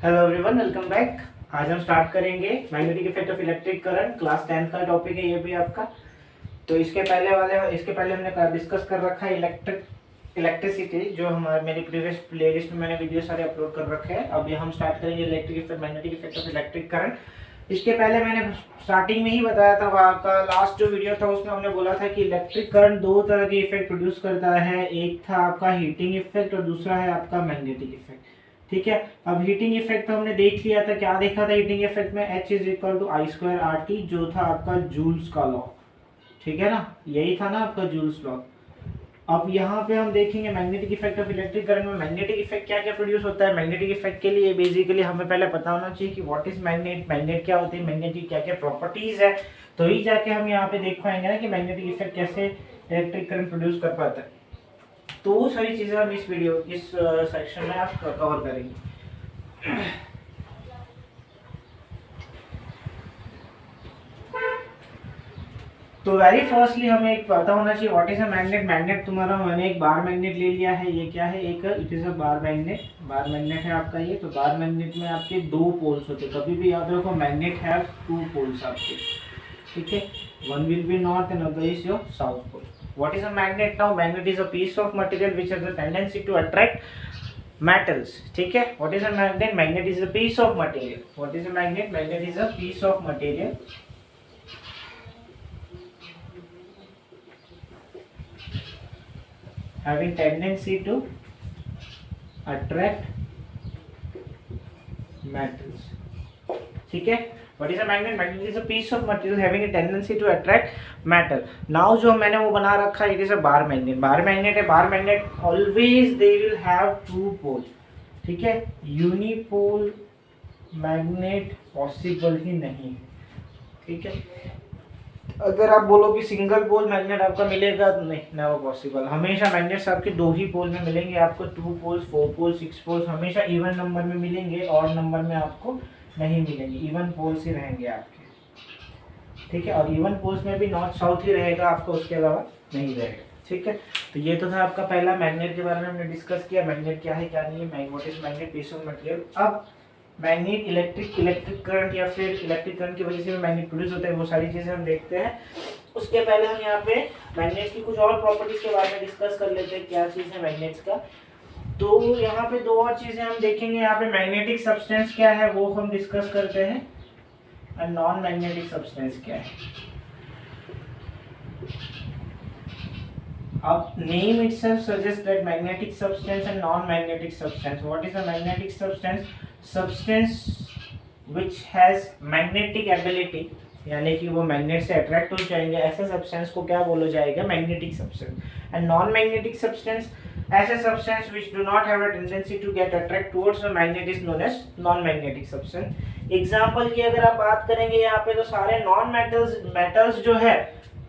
Hello everyone, welcome back. आज हम start करेंगे magnetic effect of electric current. Class 10 का टॉपिक है ये भी आपका। तो इसके पहले हमने डिस्कस कर रखा है इलेक्ट्रिसिटी, जो हमारे मेरी प्रीवियस प्लेलिस्ट में मैंने वीडियो सारे अपलोड कर रखे हैं। अभी हम स्टार्ट करेंगे magnetic effect of electric current. इसके पहले मैंने स्टार्टिंग में ही बताया था, आपका लास्ट जो वीडियो था उसमें हमने बोला था कि इलेक्ट्रिक करंट दो तरह के इफेक्ट प्रोड्यूस करता है। एक था आपका हीटिंग इफेक्ट और दूसरा है आपका मैग्नेटिक इफेक्ट। ठीक है, अब हीटिंग इफेक्ट तो हमने देख लिया था। क्या देखा था हीटिंग इफेक्ट में? H is equal to I square R T, जो था आपका जूल्स का लॉ। ठीक है ना, यही था ना आपका जूल्स लॉ। अब यहाँ पे हम देखेंगे magnetic effect of electric current में मैग्नेटिक इफेक्ट क्या क्या प्रोड्यूस होता है। मैग्नेटिक इफेक्ट के लिए बेसिकली हमें पहले पता होना चाहिए कि व्हाट इज मैग्नेट, मैग्नेट क्या होती है, मैग्नेट की क्या क्या प्रॉपर्टीज है। तो ही जाके हम यहाँ पे देख पाएंगे ना कि मैग्नेटिक इफेक्ट कैसे इलेक्ट्रिक करंट प्रोड्यूस कर पाता है। तो वो सारी चीजें हम इस सेक्शन में आप कवर करेंगे। तो वेरी फर्स्टली हमें एक पता होना चाहिए what is a magnet. Magnet तुम्हारा, मैंने एक बार मैग्नेट ले लिया है। ये क्या है? एक it is a bar magnet. Bar magnet है आपका ये। तो बार मैग्नेट में आपके दो पोल्स होते हैं। कभी भी याद रखो, मैग्नेट हैव टू पोल्स आपके। ठीक है, one will be north and other is your south pole. What is a magnet now? Magnet is a piece of material which has the tendency to attract metals. ठीक है, what is a magnet? Magnet is a piece of material. What is a magnet? Magnet is a piece of material having tendency to attract metals. ठीक है, what is a magnet? Magnet is a piece of material having a tendency to attract metal. Now जो मैंने वो बना रखा है, it is a bar magnet. bar magnet है, bar magnet always they will have two poles. ठीक है, unipole magnet possible ही नहीं। ठीक है, अगर आप बोलो कि सिंगल पोल मैग्नेट आपका मिलेगा तो नहीं, नेवर पॉसिबल। हमेशा मैग्नेट्स आपके दो ही पोल में मिलेंगे आपको। 2 पोल्स, 4 पोल्स, 6 पोल्स हमेशा इवन नंबर में मिलेंगे, ऑड नंबर में आपको नहीं मिलेंगे। इवन पोल्स ही रहेंगे आपके। ठीक है, और इवन पोल्स में भी नॉर्थ साउथ ही रहेगा आपको, उसके अलावा नहीं रहेगा। ठीक है, तो ये तो था आपका पहला। मैग्नेट के बारे में हमने डिस्कस किया, मैग्नेट क्या है क्या नहीं है। What is magnet? Piece of material. अब मैग्नेट इलेक्ट्रिक करंट या फिर इलेक्ट्रिक करंट की वजह से मैग्नेट प्रोड्यूस होता है, वो सारी चीजें हम देखते हैं। उसके पहले हम यहाँ पे मैग्नेट की कुछ और प्रॉपर्टीज के बारे में डिस्कस कर लेते हैं, क्या चीज है मैग्नेट्स का। तो यहाँ पे दो और चीजें हम देखेंगे। यहाँ पे मैग्नेटिक सब्सटेंस क्या है वो हम डिस्कस करते हैं, और नॉन मैग्नेटिक सब्सटेंस क्या है। अब name itself suggests that magnetic substance and non-magnetic substance. What is a magnetic substance? Substance which has magnetic ability, यानी कि वो मैग्नेट से अट्रैक्ट हो जाएंगे। ऐसे सब्सटेंस को क्या बोला जाएगा? Magnetic substance. And non magnetic substance, ऐसे substance which do not have a tendency to get attract towards a magnet is known as non-magnetic substance. Example की अगर आप बात करेंगे यहाँ पे, तो सारे नॉन मेटल्स जो है,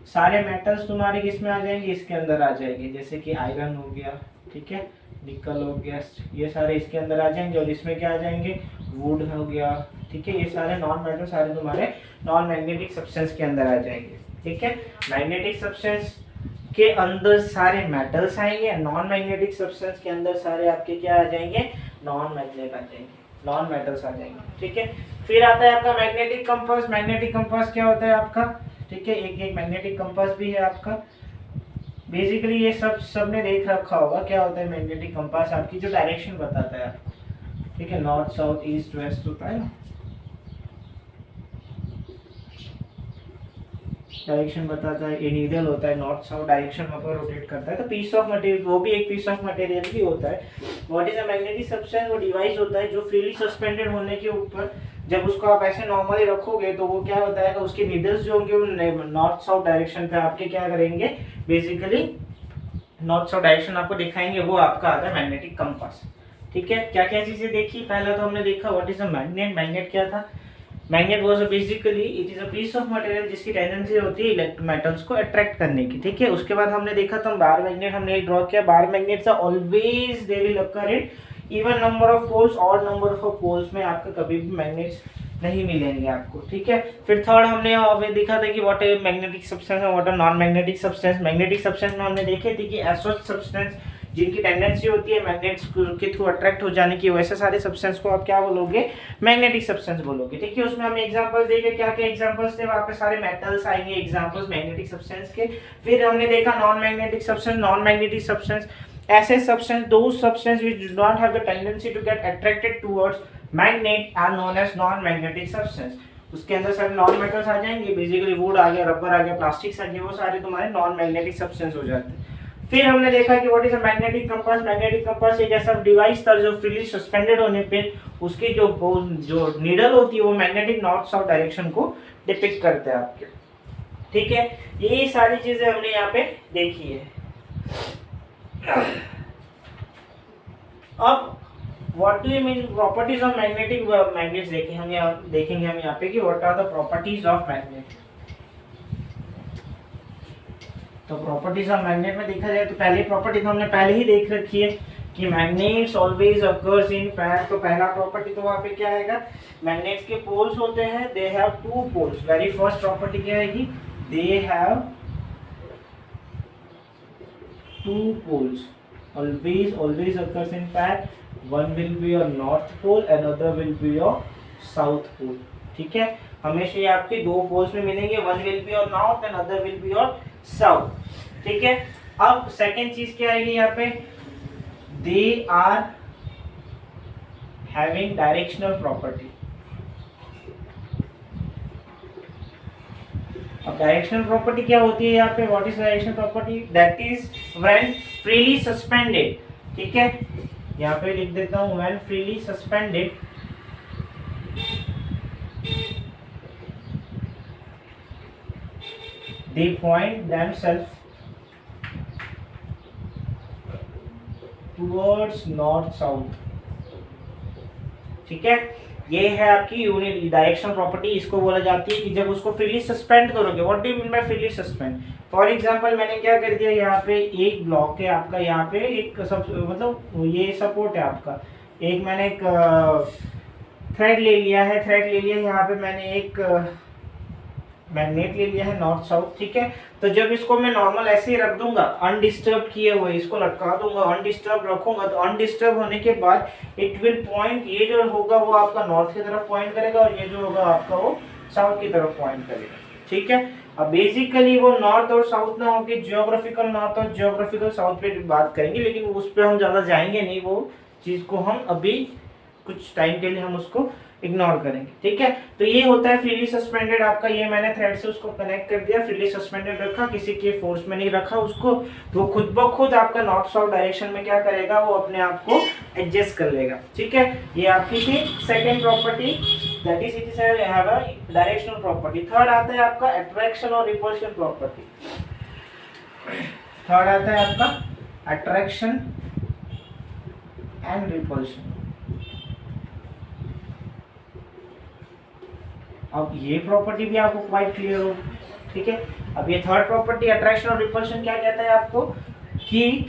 सारे मेटल्स तुम्हारे किस में आ जाएंगे? इसके अंदर आ जाएंगे। जैसे कि आयरन हो गया, ठीक है, निकल हो गया, ये सारे इसके अंदर आ जाएंगे। और इसमें क्या आ जाएंगे? वुड हो गया। ठीक है, ये सारे नॉन मेटल सारे तुम्हारे नॉन मैग्नेटिक सब्सटेंस के अंदर आ जाएंगे। ठीक है, मैग्नेटिक सब्सटेंस के अंदर सारे मेटल्स आएंगे, नॉन मैग्नेटिक सब्सटेंस के अंदर सारे आपके क्या आ जाएंगे? नॉन मैग्नेट आ जाएंगे, नॉन मेटल्स आ जाएंगे। ठीक है, फिर आता है आपका मैग्नेटिक कंपास। मैग्नेटिक कंपास क्या होता है आपका? ठीक है, एक मैग्नेटिक कंपास भी है आपका। बेसिकली ये सबने देख रखा होगा। क्या होता है मैग्नेटिक कंपास? आपकी जो डायरेक्शन बताता है आपको। ठीक है, नॉर्थ साउथ ईस्ट वेस्ट होता है ना, डायरेक्शन बताता है। ये नीडल होता है, नॉर्थ साउथ डायरेक्शन में रोटेट करता है। तो पीस ऑफ मटेरियल, वो भी एक पीस ऑफ मटेरियल ही होता है। What is a magnetic substance? वो डिवाइस होता है जो फ्रीली सस्पेंडेड होने के ऊपर, जब उसको आप ऐसे नॉर्मली रखोगे तो वो क्या होता है कि उसके नीडल्स जो होंगे वो नॉर्थ साउथ डायरेक्शन पे आपके क्या करेंगे? बेसिकली नॉर्थ साउथ डायरेक्शन आपको दिखाएंगे। वो आपका आता है मैग्नेटिक कंपास। ठीक है, क्या क्या चीजें देखी? पहला तो हमने देखा what is a magnet. Magnet क्या था? Magnet was basically it is a piece of material जिसकी टेंडेंसी होती है इलेक्ट्रिक मेटल्स को अट्रैक्ट करने की। ठीक है, उसके बाद हमने देखा तो बार मैग्नेट हमने एक ड्रॉ किया। Bar magnets are always they will occur in even number of poles, odd number of poles में आपका कभी भी मैग्नेट्स नहीं मिलेंगे आपको। ठीक है, फिर थर्ड हमने यहाँ देखा था कि व्हाट है मैग्नेटिक सब्सटेंस और what are non magnetic substance. Magnetic substance में हमने देखे थे कि एसोच सब्सटेंस जिनकी टेंडेंसी होती है मैग्नेट्स के थ्रू अट्रैक्ट हो जाने की, वैसे सारे सब्सटेंस को आप क्या बोलोगे, मैग्नेटिक सब्सटेंस बोलोगे। ठीक है, उसमें हम एग्जांपल्स देखे, क्या क्या एग्जांपल्स थे वहाँ पे, सारे मेटल्स आएंगे एग्जांपल्स मैग्नेटिक सब्सटेंस के। फिर हमने देखा non magnetic substance, non magnetic substance ऐसे substance, those substance which do not have the tendency to get attracted towards magnet are known as non magnetic substance. उसके अंदर सारे नॉन मेटल्स आ जाएंगे, basically would आ गया, रबर आ गया, plastics आ गए, वो सारे तुम्हारे नॉन मैग्नेटिक सब्सटेंस हो जाते हैं। फिर हमने देखा कि what is a magnetic compass. Magnetic compass एक ऐसा डिवाइस था जो फ्रीली सस्पेंडेड होने पे उसकी जो नीडल होती है वो मैग्नेटिक नॉर्थ साउथ डायरेक्शन को डिपिक्ट करते हैं आपके। ठीक है, ये सारी चीजें हमने यहाँ पे देखी है। अब what do you mean properties of magnetic magnets देखेंगे हम यहाँ पे कि what are the properties of magnet. तो प्रॉपर्टीज ऑफ मैग्नेट में देखा जाए तो पहली प्रॉपर्टी तो हमने पहले ही देख रखी है कि magnets always occurs in pair. तो पहला प्रॉपर्टी तो वहाँ पे क्या आएगा, मैग्नेट्स के पोल्स होते हैं, they have two poles. Very first property क्या आएगी, they have two poles, always occurs in pair, one will be your north pole, another will be your south pole। ठीक है, हमेशा ये आपके दो पोल्स में मिलेंगे, one will be your north and other will be your south. ठीक है, अब सेकेंड चीज क्या आएगी यहाँ पे, they are having directional property. अब डायरेक्शनल प्रॉपर्टी क्या होती है यहाँ पे, what is directional property, that is when freely suspended. ठीक है, यहाँ पे लिख देता हूँ, when freely suspended they point themselves towards north south। ठीक है, ये है आपकी यूनिट डायरेक्शनल प्रॉपर्टी। इसको बोला जाती है कि जब उसको फ्रीली सस्पेंड करोगे। What do you mean by freely suspend, for example मैंने क्या कर दिया, यहाँ पे एक ब्लॉक है आपका, यहाँ पे एक मतलब ये सपोर्ट है आपका, एक मैंने एक थ्रेड ले लिया है, यहाँ पे मैंने एक मैग्नेट ले लिया है नॉर्थ साउथ। ठीक है, तो जब इसको मैं नॉर्मल ऐसे ही रख दूंगा अनडिस्टर्ब किए हुए, इसको लटका दूंगा, अनडिस्टर्ब रखूंगा, तो अनडिस्टर्ब होने के बाद इट विल पॉइंट, ये जो होगा वो आपका नॉर्थ की तरफ पॉइंट करेगा और ये जो होगा आपका वो साउथ की तरफ पॉइंट करेगा। ठीक है, अब बेसिकली वो नॉर्थ और साउथ ना होके जियोग्राफिकल नॉर्थ और जियोग्राफिकल साउथ पे बात करेंगे, लेकिन उस पर हम ज़्यादा जाएंगे नहीं, वो चीज़ को हम अभी कुछ टाइम के लिए हम उसको इग्नोर करेंगे। ठीक है, तो ये होता है फ्रीली सस्पेंडेड आपका। ये मैंने थ्रेड से उसको कनेक्ट कर दिया, फ्रीली सस्पेंडेड रखा, किसी के फोर्स में नहीं रखा उसको, तो खुद ब खुद आपका नॉर्थ साउथ डायरेक्शन में क्या करेगा, वो अपने आप को एडजस्ट कर लेगा। ठीक है, ये आपकी थी second property, that is it is have a directional property. Third आता है आपका अट्रैक्शन और रिपल्शन प्रॉपर्टी। थर्ड आता है आपका अट्रैक्शन एंड रिपल्शन। अब ये प्रॉपर्टी भी आपको क्वाइट क्लियर हो। ठीक है, अब ये थर्ड प्रॉपर्टी अट्रैक्शन और रिपल्शन क्या कहता है आपको, कि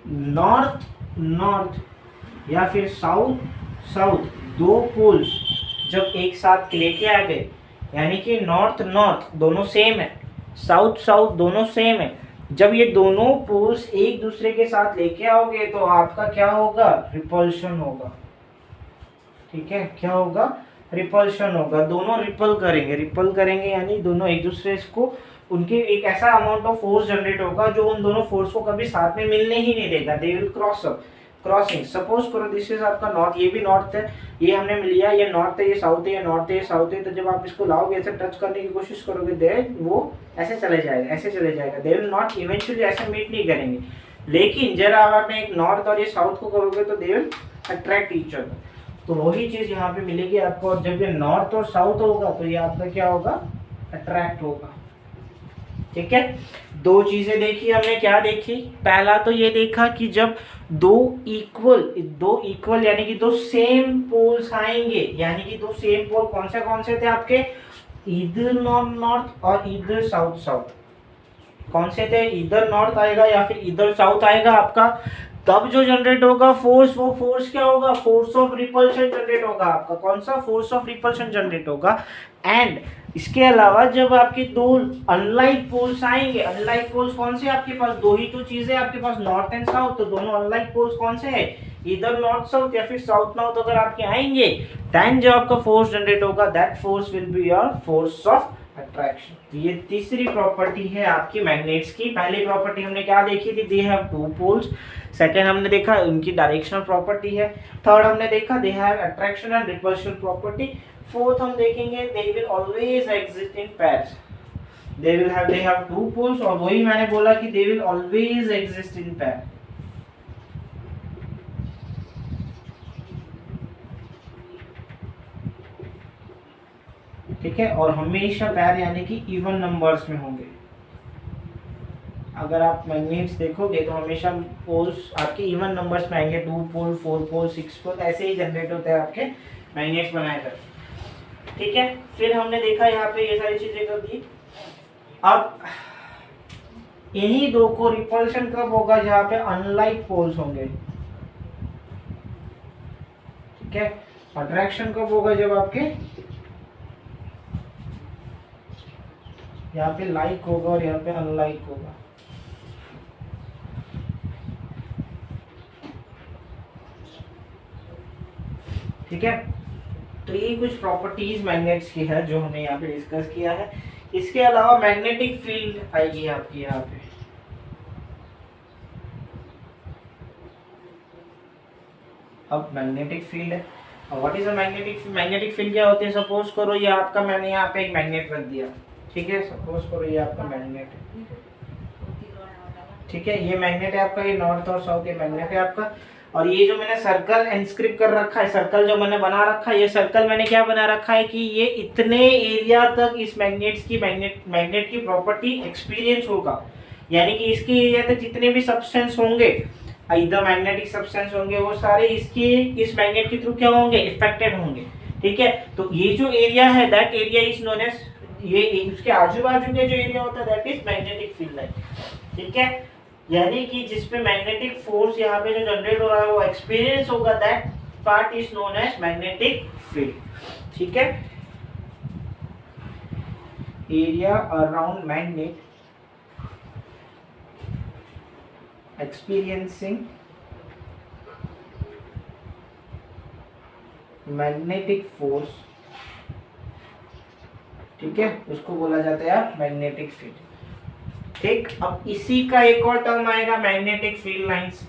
नॉर्थ या फिर साउथ दो पोल्स जब एक साथ लेके आ गए, यानी कि नॉर्थ दोनों सेम है, साउथ दोनों सेम है, जब ये दोनों पोल्स एक दूसरे के साथ लेके आओगे तो आपका क्या होगा, रिपल्शन होगा। ठीक है, क्या होगा, रिपल्शन होगा। दोनों रिपल करेंगे यानी दोनों एक दूसरे को, उनके एक ऐसा अमाउंट ऑफ फोर्स जनरेट होगा जो उन दोनों फोर्स को कभी साथ में मिलने ही नहीं देगा, दे विल क्रॉसिंग। सपोज करो दिस इज आपका नॉर्थ, ये भी नॉर्थ है, ये हमने लिया, ये नॉर्थ है, ये साउथ है, ये नॉर्थ है, ये साउथ है, तो जब आप इसको लाओगे ऐसे टच करने की कोशिश करोगे, दे वो ऐसे चले जाएगा, दे विल नॉट इवेंचुअली ऐसे मीट नहीं करेंगे। लेकिन जब आप एक नॉर्थ और ये साउथ को करोगे तो they will attract each other. तो वही चीज यहाँ पे मिलेगी आपको, और जब ये नॉर्थ और साउथ होगा तो ये आपका क्या होगा, अट्रैक्ट होगा। ठीक है, दो चीजें देखी हमने, क्या देखी, पहला तो ये देखा कि जब दो इक्वल यानी कि दो सेम पोल्स आएंगे, यानी कि दो सेम पोल कौन से थे आपके, इधर नॉर्थ और इधर साउथ। कौन से थे, इधर नॉर्थ आएगा या फिर इधर साउथ आएगा आपका, तब जो जनरेट होगा फोर्स, वो फोर्स क्या होगा, फोर्स ऑफ रिपल्शन जनरेट होगा आपका। कौन सा, फोर्स ऑफ रिपल्शन जनरेट होगा। एंड इसके अलावा जब आपके दो अनलाइक पोल्स आएंगे, अनलाइक पोल्स कौन से आपके पास, दो ही तो चीजें आपके पास, नॉर्थ एंड साउथ, तो दोनों अनलाइक पोल्स कौन से हैं, इधर नॉर्थ साउथ या फिर साउथ नॉर्थ अगर आपके आएंगे, देन जो आपका फोर्स जनरेट होगा that force will be your force of attraction. ये तीसरी प्रॉपर्टी है आपकी मैग्नेट्स की। पहली प्रॉपर्टी हमने क्या देखी थी, they have two poles. Second हमने देखा उनकी डायरेक्शनल प्रॉपर्टी है। थर्ड हमने देखा they have attraction and repulsion property. Fourth हम देखेंगे they will always exist in pairs. They have two poles और वही मैंने बोला कि they will always exist in pair. ठीक है, और हमेशा पैर यानी कि इवन नंबर्स में होंगे। अगर आप मैग्नेट्स देखोगे तो हमेशा पोल्स आपके इवन नंबर्स में आएंगे, 2 पोल 4 पोल 6 पोल ऐसे ही जनरेट होते हैं आपके मैग्नेट्स बनाए कर। ठीक है, फिर हमने देखा यहाँ पे ये सारी चीजें कर दी। अब इन्हीं दो को रिपल्शन कब होगा, जहाँ पे अनलाइक पोल्स होंगे। ठीक है, अट्रैक्शन कब होगा, जब आपके यहाँ पे लाइक होगा और यहाँ पे अनलाइक होगा। ठीक है, तो ये कुछ प्रॉपर्टीज मैग्नेट्स की है जो हमने यहाँ पे डिस्कस किया है। इसके अलावा मैग्नेटिक फील्ड आएगी आपकी यहाँ पे। अब मैग्नेटिक फील्ड है, what is a magnetic field क्या होती है। सपोज करो ये आपका, मैंने यहाँ पे एक मैग्नेट रख दिया। ठीक है, सपोज करो ये आपका मैग्नेट है। ठीक है, ये मैग्नेट है आपका, ये नॉर्थ और साउथ ये मैग्नेट है आपका। और ये जो मैंने सर्कल इंस्क्रिप्ट कर रखा है, सर्कल जो मैंने बना रखा है, ये सर्कल मैंने क्या बना रखा है कि ये इतने एरिया तक इस मैग्नेट की प्रॉपर्टी एक्सपीरियंस होगा। यानी कि इसके एरिया तक जितने भी सब्सटेंस होंगे, इधर मैग्नेटिक सब्सटेंस होंगे, वो सारे इसके इस मैग्नेट के थ्रू क्या होंगे, इफेक्टेड होंगे। ठीक है, तो ये जो एरिया है that area is known as, ये उसके आजू बाजू के जो एरिया होता है that is magnetic field line. ठीक है, यानी कि जिसपे मैग्नेटिक फोर्स यहाँ पे जो जनरेट हो रहा है वो एक्सपीरियंस होगा, that part is known as magnetic field. ठीक है, area around magnet experiencing magnetic force, ठीक है, उसको बोला जाता है मैग्नेटिक फील्ड। ठीक, अब इसी का एक और टर्म आएगा मैग्नेटिक फील्ड लाइंस।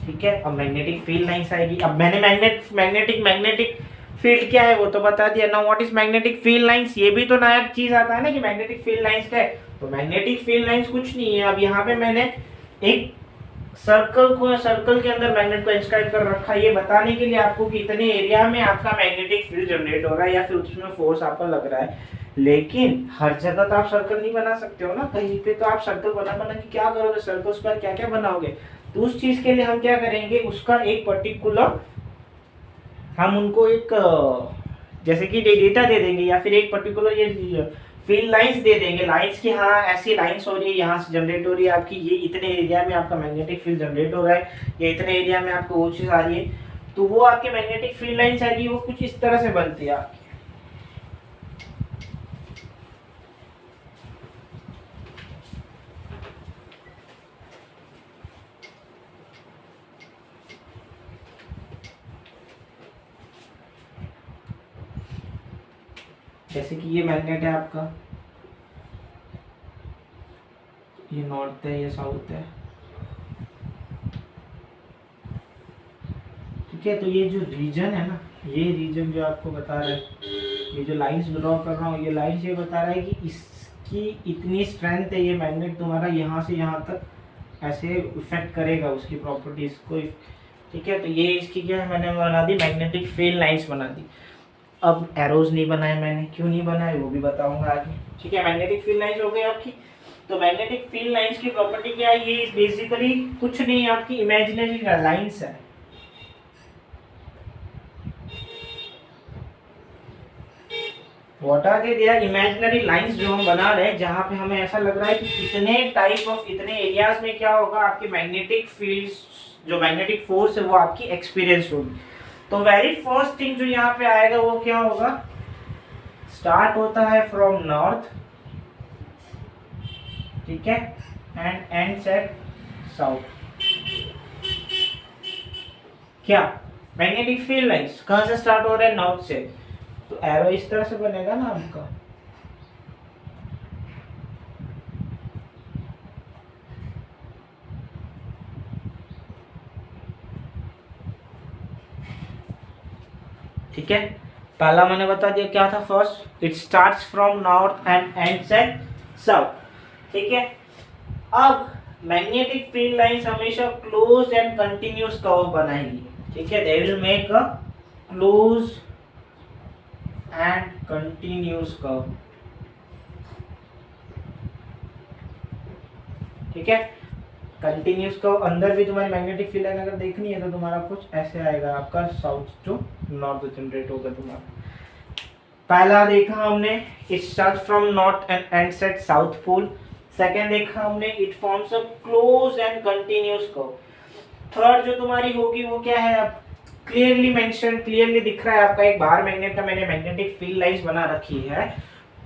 ठीक है, अब मैग्नेटिक फील्ड लाइंस आएगी। अब मैंने मैग्नेटिक फील्ड क्या है वो तो बता दिया ना। What is magnetic field lines, ये भी तो नया चीज आता है ना कि मैग्नेटिक फील्ड लाइंस क्या है। तो मैग्नेटिक फील्ड लाइंस कुछ नहीं है। अब यहाँ पे मैंने एक सर्कल के अंदर मैग्नेट को इंस्क्राइब कर रखा है, ये बताने के लिए आपको कि इतने एरिया में आपका मैग्नेटिक फील्ड जनरेट हो रहा है या फिर उसमें फोर्स आपको लग रहा है। लेकिन हर जगह तो आप सर्कल नहीं बना सकते हो ना, कहीं पे तो आप सर्कल बना के क्या करोगे, सर्कल्स पर क्या क्या बनाओगे। तो उस चीज के लिए हम क्या करेंगे, उसका एक पर्टिकुलर हम उनको एक जैसे कि डेटा दे देंगे या फिर एक पर्टिकुलर ये फील्ड लाइंस दे देंगे, लाइंस की हाँ ऐसी लाइंस हो रही है, यहाँ से जनरेट हो रही है आपकी, ये इतने एरिया में आपका मैग्नेटिक फील्ड जनरेट हो रहा है, या इतने एरिया में आपको वो चीज आ रही है। तो वो आपके मैग्नेटिक फील्ड लाइंस आएगी, वो कुछ इस तरह से बनती है आपकी। जैसे कि ये मैग्नेट है आपका, ये नॉर्थ है, ये साउथ है। ठीक है, तो ये जो रीजन है ना, ये रीजन जो आपको बता रहा है, ये जो लाइंस ड्रॉ कर रहा हूँ, ये लाइंस ये बता रहा है कि इसकी इतनी स्ट्रेंथ है, ये मैग्नेट तुम्हारा यहाँ से यहाँ तक ऐसे इफेक्ट करेगा उसकी प्रॉपर्टीज को। ठीक है, तो ये इसकी क्या है, मैंने बना दी मैग्नेटिक फील्ड लाइंस बना दी। अब एरोज नहीं बनाए मैंने, क्यों नहीं बनाए वो भी बताऊंगा आगे। ठीक है, मैग्नेटिक फील्ड लाइंस हो गई आपकी। तो मैग्नेटिक फील्ड लाइंस की प्रॉपर्टी क्या है, ये बेसिकली कुछ नहीं आपकी इमेजिनरी लाइंस है। What are they, imaginary lines जो हम बना रहे हैं, जहां पे हमें ऐसा लग रहा है कि इतने टाइप ऑफ इतने एरियाज में क्या होगा, आपकी मैग्नेटिक फील्ड जो मैग्नेटिक फोर्स है वो आपकी एक्सपीरियंस होगी। तो वेरी फर्स्ट थिंग जो यहाँ पे आएगा वो क्या होगा, स्टार्ट होता है फ्रॉम नॉर्थ, ठीक है, एंड एंड्स एट साउथ। क्या मैग्नेटिक फील्ड लाइंस कहां से स्टार्ट हो रहा है, नॉर्थ से, तो एरो इस तरह से बनेगा ना आपका, ठीक है। पहला मैंने बता दिया क्या था, first it starts from north and ends at south, ठीक है। अब मैग्नेटिक फील्ड लाइंस हमेशा क्लोज एंड कंटिन्यूअस कर्व बनाएगी, ठीक है, they will make a close and continuous curve, ठीक है। कंटिन्यूअस कर्व अंदर भी तुम्हारी मैग्नेटिक फील्ड लाइन अगर देखनी है तो तुम्हारा कुछ ऐसे आएगा, आपका साउथ टू नॉर्थ जनरेट होगा तुम्हारा। पहला देखा हमने it starts from north and ends at south pole. Second देखा हमने it forms a close and continuous curve. Third जो तुम्हारी होगी वो क्या है, अब क्लियरली मेंशन, क्लियरली दिख रहा है आपका एक बाहर मैग्नेट का मैंने मैग्नेटिक फील्ड लाइंस बना रखी है,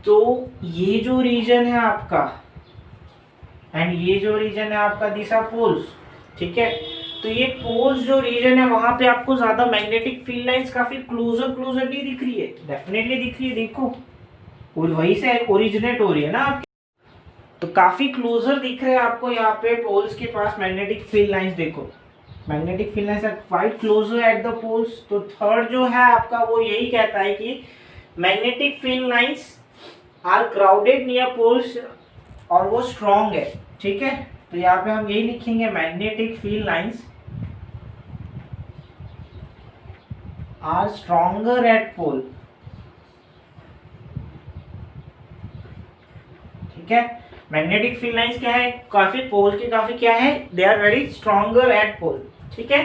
तो ये जो रीजन है आपका एंड ये जो रीजन है आपका दिशा पोल्स, ठीक है, तो ये पोल्स जो रीजन है वहां पे आपको ज्यादा मैग्नेटिक फील्ड लाइंस काफी क्लोजरली दिख रही है, डेफिनेटली दिख रही है, देखो और वहीं से ओरिजिनेट हो रही है ना आपकी, तो काफी क्लोजर दिख रहे हैं आपको यहाँ पे पोल्स के पास मैग्नेटिक फील्ड लाइंस। देखो magnetic field lines are quite closer at the poles. तो थर्ड जो है आपका वो यही कहता है कि magnetic field lines are crowded near poles और वो स्ट्रॉन्ग है, ठीक है। तो यहाँ पे हम यही लिखेंगे magnetic field lines are stronger at pole, ठीक है। मैग्नेटिक फील्ड लाइंस क्या है, काफी पोल के काफी क्या है, they are very stronger at pole, ठीक है।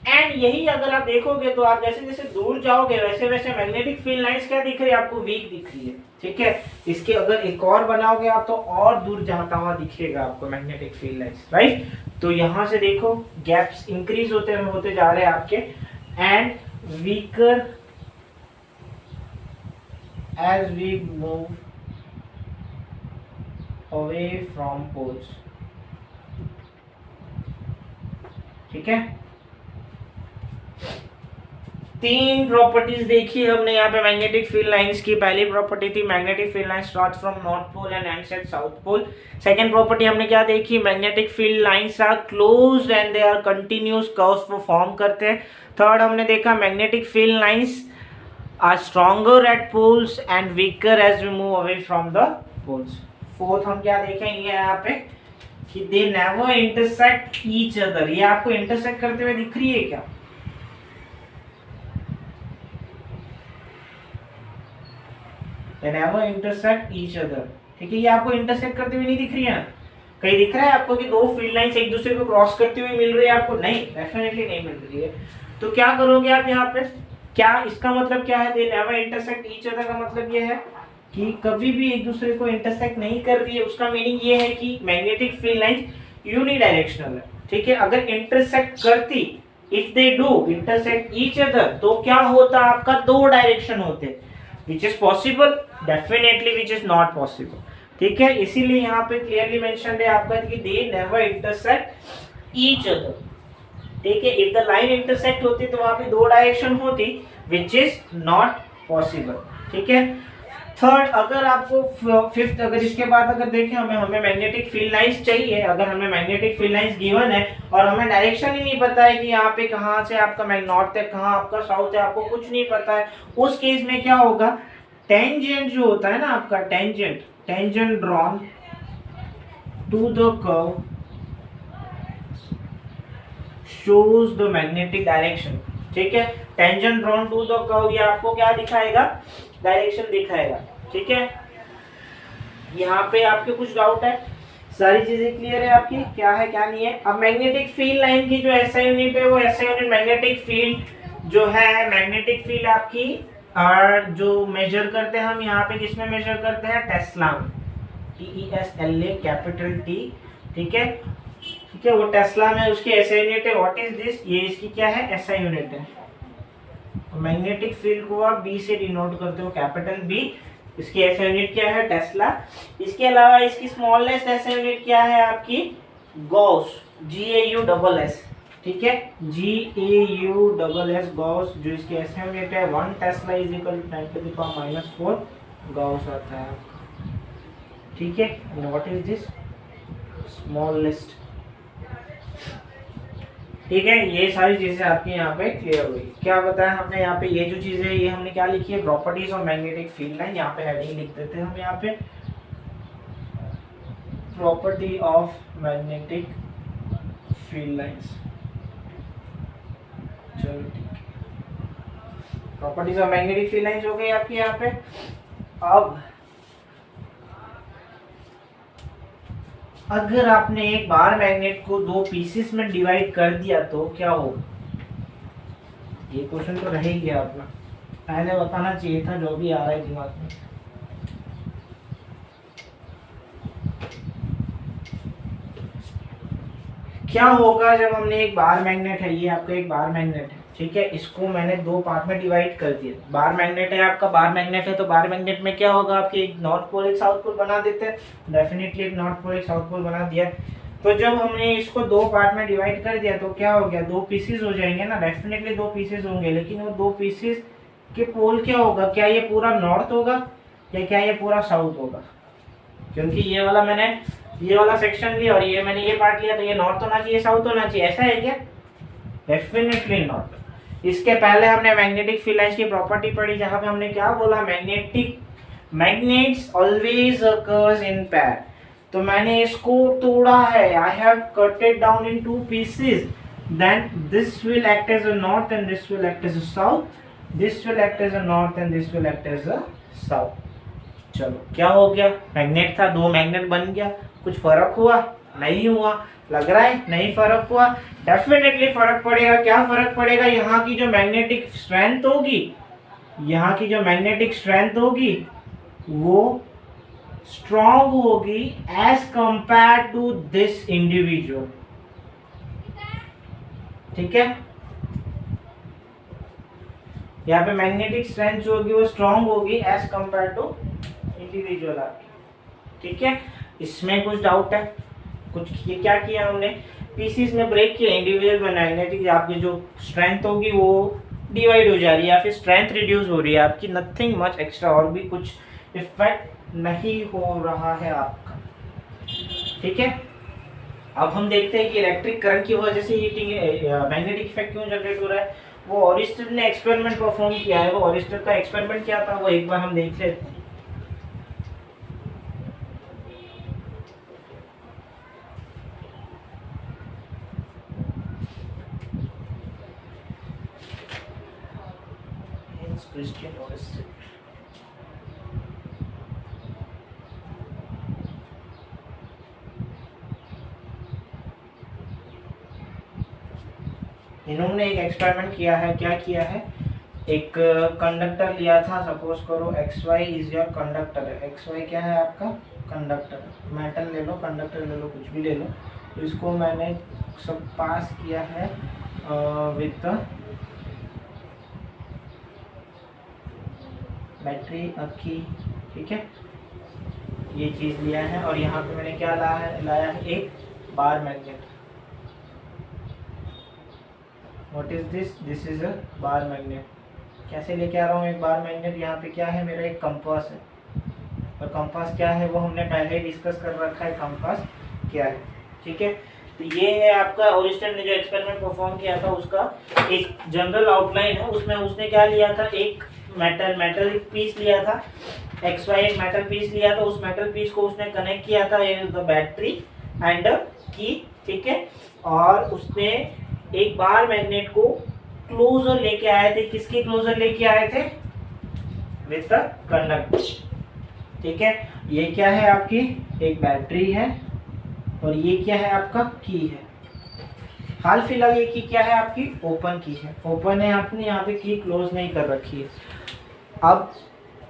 एंड यही अगर आप देखोगे तो आप जैसे जैसे दूर जाओगे वैसे वैसे मैग्नेटिक फील्ड लाइंस क्या दिख रही है आपको, वीक दिख रही है, ठीक है। इसके अगर एक और बनाओगे आप तो और दूर जाता हुआ दिखेगा आपको मैग्नेटिक फील्ड लाइंस, राइट। तो यहां से देखो गैप्स इंक्रीज होते जा रहे हैं आपके, and weaker as we move away from poles, ठीक है। तीन प्रॉपर्टीज देखी हमने यहाँ पे मैग्नेटिक फील्ड लाइंस की। पहली प्रॉपर्टी थी magnetic field lines start from north pole and ends at south pole. Second property हमने क्या देखी, magnetic field lines are closed and they are continuous curves वो फॉर्म करते हैं। थर्ड हमने देखा magnetic field lines are stronger at poles and weaker as we move away from the poles. Fourth हम क्या देखेंगे यहाँ पे कि they never intersect each other. ये आपको इंटरसेक्ट करते हुए दिख रही है क्या, they never intersect each other, ठीक है। ये आपको इंटरसेक्ट करते हुए नहीं दिख रही है ना, कहीं दिख रहा है आपको कि दो फील्ड लाइंस एक दूसरे को क्रॉस करते हुए मिल रही है आपको, नहीं, डेफिनेटली नहीं मिल रही है। तो क्या करोगे आप यहाँ पे, क्या इसका मतलब क्या है, they never intersect each other का मतलब ये है कि कभी भी एक दूसरे को इंटरसेक्ट नहीं कर रही है। उसका मीनिंग ये है कि मैग्नेटिक फील्ड लाइंस यूनिडायरेक्शनल है, ठीक है। अगर इंटरसेक्ट करती, if they do intersect each other, तो क्या होता आपका, दो डायरेक्शन होते, which is possible, definitely which is not possible, ठीक है। इसीलिए यहाँ पे क्लियरली मेंशन्ड है आपका कि they never intersect each other, ठीक है। if the line intersect होती तो वहाँ पे दो डायरेक्शन होती, which is not possible, ठीक है। थर्ड, अगर आपको फिफ्थ, अगर इसके बाद अगर देखें हमें मैग्नेटिक फील्ड लाइंस चाहिए, अगर हमें मैग्नेटिक फील्ड लाइंस गिवन है और हमें डायरेक्शन ही नहीं पता है कि यहाँ पे कहाँ से आपका नॉर्थ है, कहाँ आपका साउथ है, आपको कुछ नहीं पता है, उस केस में क्या होगा, टेंजेंट जो होता है ना आपका, tangent drawn to the curve shows the magnetic direction, ठीक है। Tangent drawn to the curve ये आपको क्या दिखाएगा, डायरेक्शन दिखाएगा, ठीक है। यहाँ पे आपके कुछ डाउट है, सारी चीजें क्लियर है आपकी, क्या है क्या नहीं है। अब मैग्नेटिक फील्ड लाइन की जो एसआई यूनिट है, वो एसआई यूनिट मैग्नेटिक फील्ड जो है, मैग्नेटिक फील्ड आपकी और जो मेजर करते हैं हम यहाँ पे, किसमें मेजर करते हैं, टेस्ला, TESLA कैपिटल T, ठीक है, वो टेस्ला में उसकी एसआई यूनिट है। व्हाट इज दिस, ये इसकी क्या है, एसआई यूनिट है, मैग्नेटिक फील्ड को आप बी से डिनोट करते हो, कैपिटल बी। इसकी एसआई यूनिट क्या है? टेस्ला। इसके अलावा इसकी स्मॉलेस्ट एसआई यूनिट क्या है आपकी? गॉस, GAUSS, ठीक है, GAUSS गॉस, जो इसकी एसआई यूनिट है 1 tesla is equal to 10⁻⁴ gauss आता है आपका, ठीक है। What is this? स्मॉलेस्ट, ठीक है। ये सारी चीजें आपकी यहाँ पे क्लियर हुई। क्या बताया हमने यहाँ पे? ये जो चीजें है ये हमने क्या लिखी है? Properties of magnetic field line. यहाँ पे हेडिंग लिख देते हैं हम यहाँ पे, property of magnetic field lines. चलो ठीक है, properties of magnetic field lines हो गई आपकी यहाँ पे। अब अगर आपने एक बार मैग्नेट को 2 पीसेस में डिवाइड कर दिया तो क्या होगा? ये क्वेश्चन तो रह ही गया अपना, पहले बताना चाहिए था, जो भी आ रहा है दिमाग में। क्या होगा जब हमने एक बार मैग्नेट है, ये आपका एक बार मैग्नेट है, ठीक है, इसको मैंने 2 पार्ट में डिवाइड कर दिया। बार मैग्नेट है आपका, बार मैग्नेट है तो बार मैग्नेट में क्या होगा आपके? एक नॉर्थ पोल एक साउथ पोल बना देते हैं, डेफिनेटली एक नॉर्थ पोल एक साउथ पोल बना दिया। तो जब हमने इसको 2 पार्ट में डिवाइड कर दिया तो क्या हो गया? 2 पीसेस हो जाएंगे ना, डेफिनेटली 2 पीसेस होंगे, लेकिन वो 2 पीसेस के पोल क्या होगा? क्या ये पूरा नॉर्थ होगा या क्या ये पूरा साउथ होगा? क्योंकि ये वाला मैंने ये वाला सेक्शन लिया और ये मैंने ये पार्ट लिया, तो ये नॉर्थ होना चाहिए साउथ होना चाहिए, ऐसा है क्या? Definitely not. इसके पहले हमने मैग्नेटिक फील्ड लाइंस की प्रॉपर्टी पढ़ी, जहां पे हमने क्या बोला? Magnets always occurs in pair. तो मैंने इसको तोड़ा है, I have cut it down in 2 pieces, then this will act as a north and this will act as a south, this will act as a north and this will act as a south. चलो क्या हो गया? Magnet था, 2 magnet बन गया। कुछ फर्क हुआ? नहीं हुआ। लग रहा है नहीं फर्क हुआ? डेफिनेटली फर्क पड़ेगा। क्या फर्क पड़ेगा? यहाँ की जो मैग्नेटिक स्ट्रेंथ होगी, यहाँ की जो मैग्नेटिक स्ट्रेंथ होगी वो स्ट्रॉन्ग होगी as compare to this individual, ठीक है। यहाँ पे मैग्नेटिक स्ट्रेंथ जो होगी वो स्ट्रॉन्ग होगी एज कंपेयर टू इंडिविजुअल आपकी, ठीक है। इसमें कुछ डाउट है? कुछ ये क्या किया हमने? पीसीस में ब्रेक किया, इंडिविजुअल मैग्नेटिक आपकी जो स्ट्रेंथ होगी वो डिवाइड हो जा रही है या फिर स्ट्रेंथ रिड्यूस हो रही है आपकी, नथिंग मच एक्स्ट्रा, और भी कुछ इफेक्ट नहीं हो रहा है आपका, ठीक है। अब हम देखते हैं कि इलेक्ट्रिक करंट की वजह से हीटिंग मैग्नेटिक इफेक्ट क्यों जनरेट हो रहा है। वो ऑरिस्टर ने एक्सपेरिमेंट परफॉर्म किया है। वो ऑरिस्टर का एक्सपेरिमेंट क्या था वो एक बार हम देख लेते हैं। क्रिस्टियन ऑरिस्टर, इन्होंने एक एक्सपेरिमेंट किया है। क्या किया है? एक कंडक्टर लिया था, सपोज करो XY इज योर कंडक्टर है। XY क्या है आपका? कंडक्टर। मेटल ले लो, कंडक्टर ले लो, कुछ भी ले लो। तो इसको मैंने सब पास किया है विद बैटरी अक्की, ठीक है। ये चीज़ लिया है और यहाँ पे मैंने क्या लाया है एक bar magnet. What is this? This is a bar magnet. कैसे लेके आ रहा हूँ एक बार मैग्नेट? यहाँ पे क्या है? मेरा एक कंपास है, और कंपास क्या है वो हमने पहले डिस्कस कर रखा है, कंपास क्या है, ठीक है। तो ये है आपका ओरिस्टर ने जो एक्सपेरिमेंट परफॉर्म किया था उसका एक जनरल आउटलाइन है। उसमें उसने क्या लिया था? एक मेटल पीस लिया था, XY एक मेटल पीस लिया था। उस मेटल पीस को उसने कनेक्ट किया था द बैटरी एंड की, ठीक है। और उसने एक बार मैग्नेट को क्लोजर लेके आए थे। किसके क्लोजर लेके आए थे? विद द कंडक्टर, ठीक है। ये क्या है आपकी? एक बैटरी है और ये क्या है आपका? की है। हाल फिलहाल ये की क्या है आपकी? ओपन की है। ओपन है, आपने यहाँ पे की क्लोज नहीं कर रखी है। अब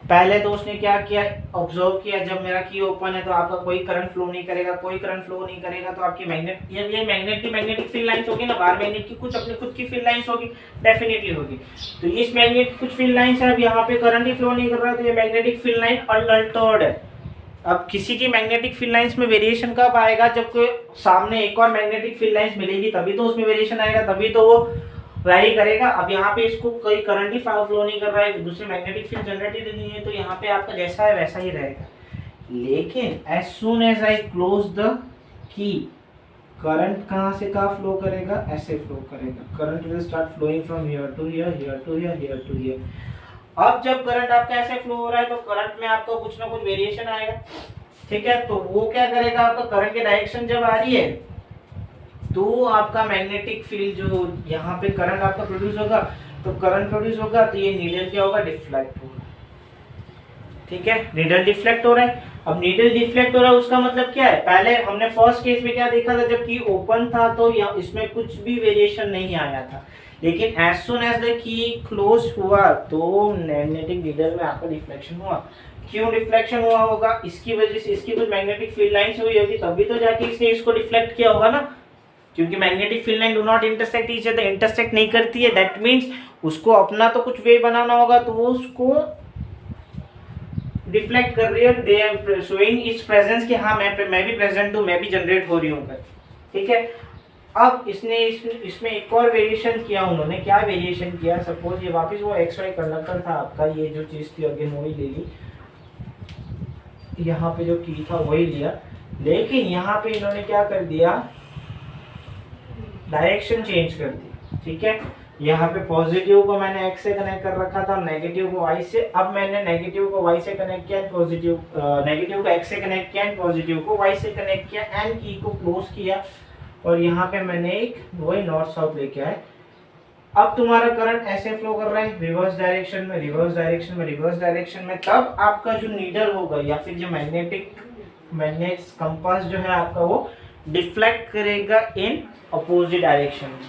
पहले तो उसने क्या किया, ऑब्जर्व किया जब मेरा की ओपन है तो आपका कोई करंट फ्लो नहीं करेगा, कोई करंट फ्लो नहीं करेगा, तो आपकी मैग्नेट, ये मैग्नेट की मैग्नेटिक फील्ड लाइंस होगी ना, बाहर मैग्नेट की कुछ अपनी खुद की फील्ड लाइंस होगी, डेफिनेटली होगी। तो इस मैग्नेट कुछ फील्ड लाइंस है, अब यहाँ पे करंट ही फ्लो नहीं कर रहा है, तो ये मैग्नेटिक फील्ड लाइन अनअल्टर्ड है। अब किसी की मैग्नेटिक फील्ड लाइंस में वेरिएशन कब आएगा, जब कोई सामने एक और मैग्नेटिक फील्ड लाइंस मिलेगी, तभी तो उसमें वेरिएशन आएगा, तभी तो वो वैरी करेगा। अब यहाँ पे इसको कोई करंट ही फ्लो नहीं कर रहा है, दूसरी मैग्नेटिक फील्ड जनरेट ही नहीं है, तो यहाँ पे आपका जैसा है वैसा ही रहेगा। लेकिन as soon as I close the key, current कहाँ से कहाँ फ्लो करेगा, ऐसे फ्लो करेगा, current will start flowing from here to here, here to here, here to here. अब जब करंट आपका ऐसे फ्लो हो रहा है तो करंट में आपको कुछ ना कुछ वेरिएशन आएगा, ठीक है। तो वो क्या करेगा, आपका करंट की डायरेक्शन जब आ रही है तो आपका मैग्नेटिक फील्ड जो यहाँ पे करंट आपका प्रोड्यूस होगा, तो करंट प्रोड्यूस होगा तो ये नीडल क्या होगा, डिफ्लेक्ट होगा, ठीक है। नीडल डिफ्लेक्ट हो रहा है। अब नीडल डिफ्लेक्ट हो रहा है उसका मतलब क्या है, पहले हमने फर्स्ट केस में क्या देखा था, जबकि ओपन था तो इसमें कुछ भी वेरिएशन नहीं आया था, लेकिन as soon as the key close हुआ तो मैग्नेटिक नीडल में आपका डिफ्लेक्शन हुआ। क्यों डिफ्लेक्शन हुआ होगा, इसकी वजह से इसकी कुछ मैग्नेटिक फील्ड लाइंस हुई होगी, तभी तो जाके इसने इसको डिफ्लेक्ट किया होगा ना, क्योंकि magnetic field line do not intersect each other, intersect नहीं करती है, दैट मींस उसको अपना तो कुछ वे बनाना होगा, तो वो उसको डिफ्लेक्ट कर रही है, they are showing its presence कि हाँ मैं भी प्रेजेंट हूँ, मैं भी जनरेट हो रही हूँ, ठीक है। अब इसने इसमें एक और वेरिएशन किया, उन्होंने क्या वेरिएशन किया, सपोज ये वापस वो एक्स वाई कंडक्टर था आपका, ये जो चीज थी अगेन वही ले ली, यहाँ पे जो की था वही लिया, लेकिन यहाँ पे इन्होंने क्या कर दिया, डायरेक्शन चेंज कर दी, ठीक है। यहाँ पे पॉजिटिव को मैंने एक्स से कनेक्ट कर रखा था, नेगेटिव को वाई से, अब मैंने नेगेटिव को वाई से कनेक्ट किया, पॉजिटिव नेगेटिव को एक्स से कनेक्ट किया, पॉजिटिव को वाई से कनेक्ट किया, एंड की को क्लोज किया, और यहाँ पे मैंने एक वही नॉर्थ साउथ लेके आए। अब तुम्हारा करंट ऐसे फ्लो कर रहा है, रिवर्स डायरेक्शन में, रिवर्स डायरेक्शन में, रिवर्स डायरेक्शन में, तब आपका जो नीडल होगा या फिर जो मैग्नेटिक कंपास जो है आपका, वो डिफ्लेक्ट करेगा इन अपोजिट डायरेक्शन।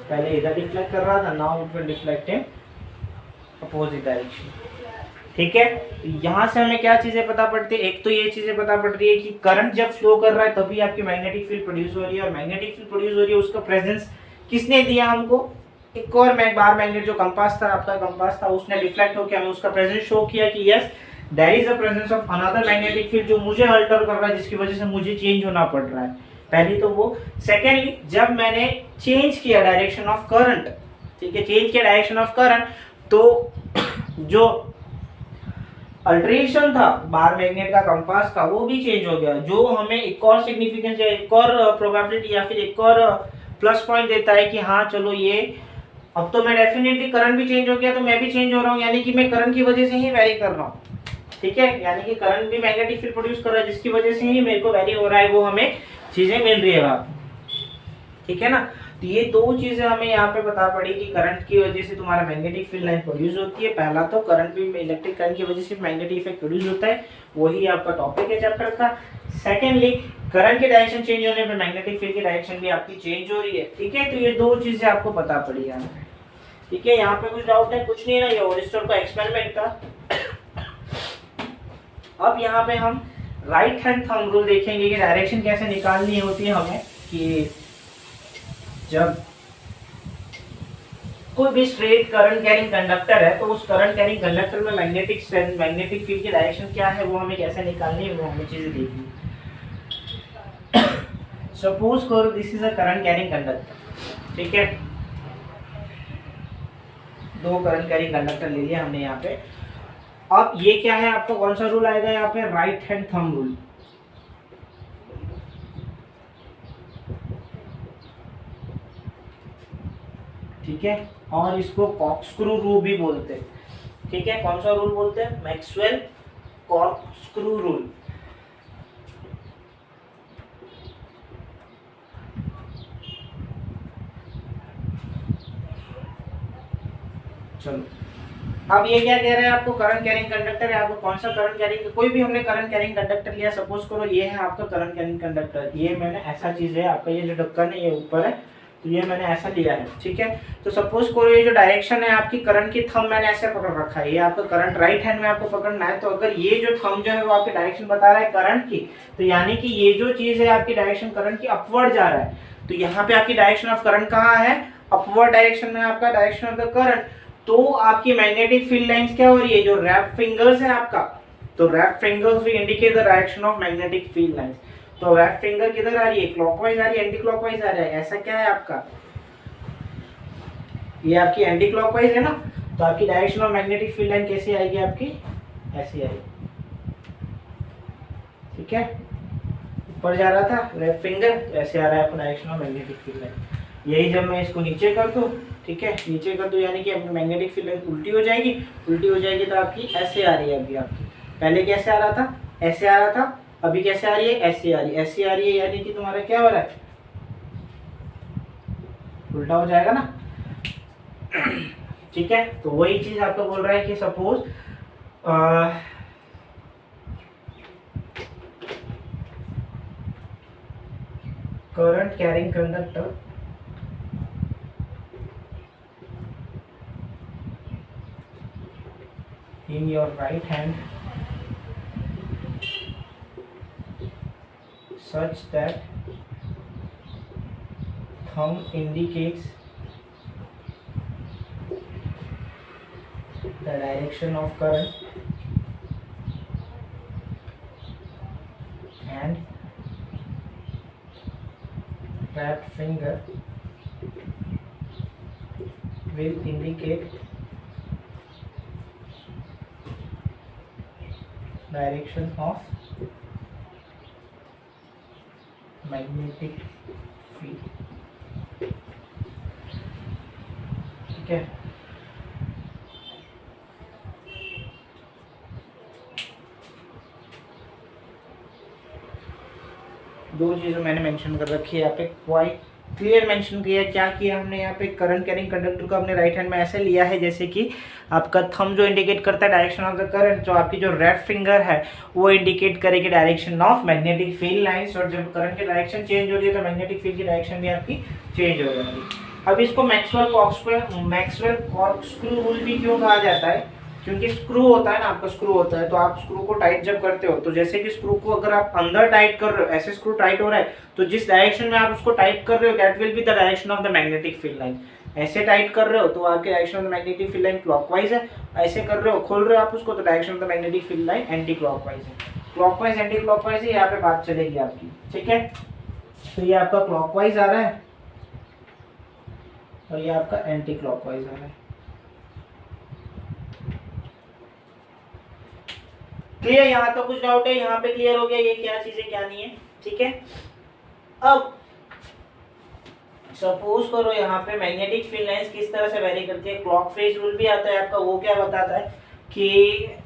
पहले इधर डिफ्लेक्ट कर रहा था, now it will deflect in opposite direction, ठीक है। यहाँ से हमें क्या चीजें पता पड़ती है, एक तो ये चीजें पता पड़ रही है कि करंट जब फ्लो कर रहा है तभी आपकी मैग्नेटिक फील्ड प्रोड्यूस हो रही है, और मैग्नेटिक फील्ड प्रोड्यूस हो रही है उसका प्रेजेंस किसने दिया हमको, एक और बार मैग्नेट जो कंपास था, आपका कंपास था, उसने रिफ्लेक्ट होकर हमें उसका प्रेजेंस शो किया कि yes there is a presence of another magnetic field जो मुझे अल्टर कर रहा है, जिसकी वजह से मुझे चेंज होना पड़ रहा है। पहली तो वो, सेकेंडली जब मैंने चेंज किया डायरेक्शन ऑफ करंट, ठीक है, चेंज किया डायरेक्शन ऑफ करंट, तो जो अल्टरेशन था बार मैग्नेट का कंपास का वो भी चेंज हो गया, जो हमें एक और सिग्निफिकेंस या एक और प्रोबेबिलिटी या फिर एक और प्लस पॉइंट देता है कि हाँ चलो ये अब तो मैं डेफिनेटली करंट भी चेंज हो गया तो मैं भी चेंज हो रहा हूँ, यानी कि मैं करंट की वजह से ही वैरी कर रहा हूँ, ठीक है। यानी कि करंट भी मैग्नेटिक फील्ड प्रोड्यूस कर रहा है, जिसकी वजह से ही मेरे को वैरी हो रहा है, वो हमें चीजें मिल रही है वहाँ, ठीक है ना। तो ये दो चीजें हमें यहाँ पे बता पड़ी कि करंट की वजह से तुम्हारा मैग्नेटिक फील्ड लाइन प्रोड्यूस होती है। पहला तो करंट भी इलेक्ट्रिक करंट की वजह से मैग्नेटिक इफेक्ट प्रोड्यूस होता है, वही आपका टॉपिक है चैप्टर का। सेकेंडली करंट की डायरेक्शन चेंज होने पर मैग्नेटिक फील्ड की डायरेक्शन भी आपकी चेंज हो रही है, ठीक है। तो ये दो चीजें आपको पता पड़ी यहाँ पे, ठीक है। यहाँ पे कुछ डाउट है, कुछ नहीं है ना, ये ओरिस्टल का एक्सपेरिमेंट था। अब यहाँ पे हम राइट हैंड थंब रूल देखेंगे कि डायरेक्शन कैसे निकालनी होती है हमें, कि जब कोई भी स्ट्रेट करंट कैरिंग कंडक्टर है तो उस करंट कैरिंग कंडक्टर में मैग्नेटिक स्ट्रेंथ, मैग्नेटिक फील्ड की डायरेक्शन क्या है वो हमें कैसे निकालनी है, वो हमें चीजें देखनी। सपोज करो this is a current carrying conductor, ठीक है, दो करंट कैरिंग कंडक्टर ले लिया हमने यहाँ पे। अब ये क्या है, आपको कौन सा रूल आएगा यहाँ पे, राइट हैंड थंब रूल, ठीक है। और इसको कॉर्कस्क्रू रूल भी बोलते हैं, ठीक है। कौन सा रूल बोलते हैं, मैक्सवेल कॉर्कस्क्रू रूल। चलो अब ये क्या कह रहे हैं आपको, करंट कैरिंग कंडक्टर है, आपको कौन सा करंट कैरिंग, कोई भी हमने करंट कैरिंग कंडक्टर लिया, सपोज करो ये है आपका करंट कैरिंग कंडक्टर, ये मैंने ऐसा चीज है आपका, ये जो ढक्कन है ये ऊपर है, तो ये मैंने ऐसा लिया है, ठीक है। तो सपोज करो ये जो डायरेक्शन है आपकी करंट की, थंब मैंने ऐसे पकड़ रखा है, ये आपका करंट राइट हैंड में आपको पकड़ना है। तो अगर ये जो थंब जो है वो आपकी डायरेक्शन बता रहा है करंट की, तो यानी कि ये जो चीज है आपकी डायरेक्शन करंट की अपवर्ड जा रहा है। तो यहाँ पे आपकी डायरेक्शन ऑफ करंट कहाँ है, अपवर्ड डायरेक्शन में आपका डायरेक्शन ऑफ द करंट। तो आपकी मैग्नेटिक फील्ड लाइंस क्या हो रही है, जो रैप फिंगर्स है आपका, तो wrap fingers will indicate the direction of magnetic field lines. तो रैप फिंगर किधर आ रही है, क्लॉकवाइज आ रही है, एंटी क्लॉकवाइज आ रहा है, ऐसा क्या है आपका, ये आपकी एंटी क्लॉकवाइज है ना। तो आपकी direction of magnetic field line कैसी आएगी आपकी, ऐसी आएगी, ठीक है। ऊपर जा रहा था लेफ्ट फिंगर, ऐसे आ रहा है आपका direction of magnetic field line. यही जब मैं इसको नीचे कर दूं, ठीक है, नीचे कर दूं यानी कि अपनी मैग्नेटिक फील्ड लाइन उल्टी हो जाएगी, उल्टी हो जाएगी तो आपकी ऐसे आ रही है। अभी आपकी पहले कैसे आ रहा था, ऐसे आ रहा था, अभी कैसे आ रही है, ऐसे आ रही है, ऐसे आ रही है, यानी कि तुम्हारा क्या हो रहा है, उल्टा हो जाएगा ना, ठीक है। तो वही चीज आपको बोल रहा है कि suppose current carrying conductor in your right hand such that thumb indicates the direction of current and wrapped finger will indicate direction of magnetic field, ठीक है। दो चीज़ें मैंने मेंशन कर रखी है यहाँ पे, क्वाइट क्लियर मेंशन किया। क्या किया हमने यहाँ पे, करंट कैरिंग कंडक्टर को अपने राइट हैंड में ऐसे लिया है जैसे कि आपका थंब जो इंडिकेट करता है डायरेक्शन ऑफ द करंट, जो आपकी जो रेड फिंगर है वो इंडिकेट करेगी direction of magnetic field lines. और जब करंट की डायरेक्शन चेंज हो रही है तो मैग्नेटिक फील्ड की डायरेक्शन भी आपकी चेंज हो जाएगी। अब इसको मैक्सवेल कॉर्कस्क्रू रूल भी क्यों कहा जाता है, क्योंकि स्क्रू होता है ना, आपका स्क्रू होता है, तो आप स्क्रू को टाइट जब करते हो तो जैसे कि स्क्रू को अगर आप अंदर टाइट कर रहे हो, ऐसे स्क्रू टाइट हो रहा है, तो जिस डायरेक्शन में आप उसको टाइट कर रहे हो that will be the direction of the magnetic field line. ऐसे टाइट कर रहे हो तो आपके direction of the magnetic field line clockwise है, ऐसे कर रहे हो खोल रहे हो आप उसको तो direction of the magnetic field line anti clockwise है। क्लॉकवाइज एंटी क्लॉकवाइज है, यहाँ पे बात चलेगी आपकी, ठीक है। तो ये आपका क्लॉकवाइज आ रहा है और ये आपका एंटी क्लॉकवाइज आ रहा है। क्लियर, यहाँ तो कुछ डाउट है, यहाँ पे क्लियर हो गया ये क्या चीज है क्या नहीं है, ठीक है। अब सपोज करो यहाँ पे मैग्नेटिक फील्ड लाइंस किस तरह से वेरी करती है, क्लॉक फेज रूल भी आता है आपका। वो क्या बताता है कि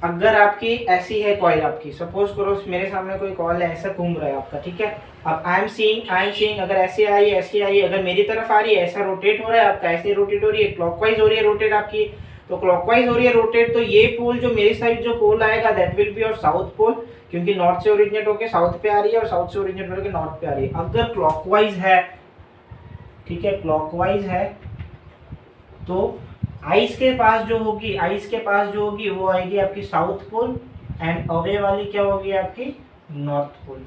अगर आपकी ऐसी है कॉइल आपकी, सपोज करो मेरे सामने कोई कॉइल है, ऐसा घूम रहा है आपका, ठीक है। अब आई एम सीइंग अगर ऐसे आई है ऐसी आई है, अगर मेरी तरफ आ रही है ऐसा रोटेट हो रहा है आपका, ऐसे रोटेट हो रही है, क्लॉकवाइज हो रही है रोटेट आपकी, तो क्लॉकवाइज हो रही है रोटेट, तो ये पोल जो मेरी साइड जो पोल आएगा दैट विल बी और साउथ पोल, क्योंकि नॉर्थ से ओरिजिनेट होकर साउथ पे आ रही है और साउथ से ओरिजिनेट होकर नॉर्थ पे आ रही है। अगर क्लॉकवाइज है, ठीक है, क्लॉकवाइज है तो आइस के पास जो होगी वो आएगी आपकी साउथ पोल एंड अवे वाली क्या होगी आपकी नॉर्थ पोल,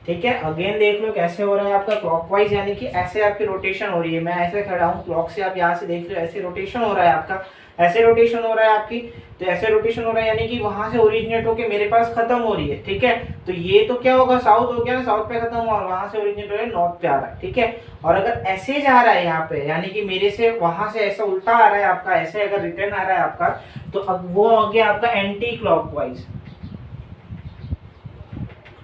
ठीक है। अगेन देख लो कैसे हो रहा है आपका क्लॉकवाइज, यानी कि ऐसे आपकी रोटेशन हो रही है, मैं ऐसे खड़ा हूँ क्लॉक से, आप यहाँ से देख रहे हो ऐसे रोटेशन हो रहा है आपका, ऐसे रोटेशन हो रहा है आपकी, तो ऐसे रोटेशन हो रहा है यानी कि वहां से ओरिजिनेट होके मेरे पास खत्म हो रही है, ठीक है। तो ये तो क्या होगा साउथ हो गया ना, साउथ पे खत्म हुआ और वहां से ओरिजिनेट हो रहा है नॉर्थ पे आ रहा है, ठीक है। और अगर ऐसे जा रहा है यहाँ पे यानी कि मेरे से वहां से ऐसा उल्टा आ रहा है आपका, ऐसे अगर रिटर्न आ रहा है आपका, तो अब वो हो गया आपका एंटी क्लॉकवाइज,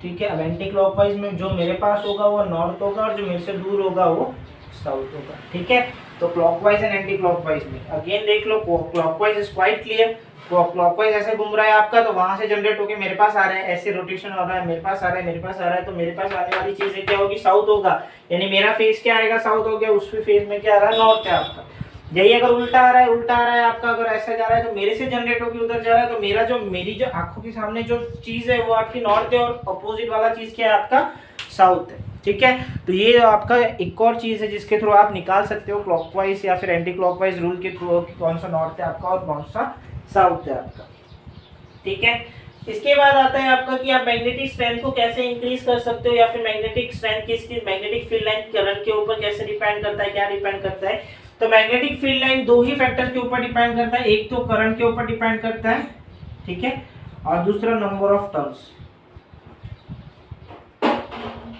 ठीक है। अब एंटी क्लॉकवाइज में जो मेरे पास होगा वो नॉर्थ होगा और जो मेरे से दूर होगा वो साउथ होगा, ठीक है। तो क्लॉकवाइज एंड एंटी क्लॉकवाइज में अगेन देख लो, clockwise is quite clear, clockwise ऐसे घूम रहा है आपका, तो वहां से जनरेट होके मेरे पास आ रहा है, ऐसे रोटेशन हो रहा है, मेरे पास आ रहा है, मेरे पास आ रहा है, तो मेरे पास आने वाली चीज क्या होगी साउथ होगा, यानी मेरा फेस क्या आएगा साउथ हो गया, उस फेस में क्या आ रहा है नॉर्थ है आपका। यही अगर उल्टा आ रहा है आपका, अगर ऐसा जा रहा है तो मेरे से जनरेट होकर उधर जा रहा है, तो मेरी जो आंखों के सामने जो चीज है वो आपकी नॉर्थ है और अपोजिट वाला चीज क्या है आपका साउथ है, ठीक है। तो ये आपका एक और चीज है जिसके थ्रू आप निकाल सकते हो क्लॉकवाइज या फिर एंटी क्लॉकवाइज रूल के थ्रू कौन सा नॉर्थ है आपका और कौन सा साउथ है आपका। ठीक है। इसके बाद आता है आपका कि आप मैग्नेटिक स्ट्रेंथ को कैसे इंक्रीज कर सकते हो या फिर मैग्नेटिक स्ट्रेंथ किसकी मैग्नेटिक फील्ड लाइन करंट के ऊपर कैसे डिपेंड करता है, क्या डिपेंड करता है। तो मैग्नेटिक फील्ड लाइन दो ही फैक्टर के ऊपर डिपेंड करता है, एक तो करंट के ऊपर डिपेंड करता है, ठीक है, और दूसरा नंबर ऑफ टर्न्स,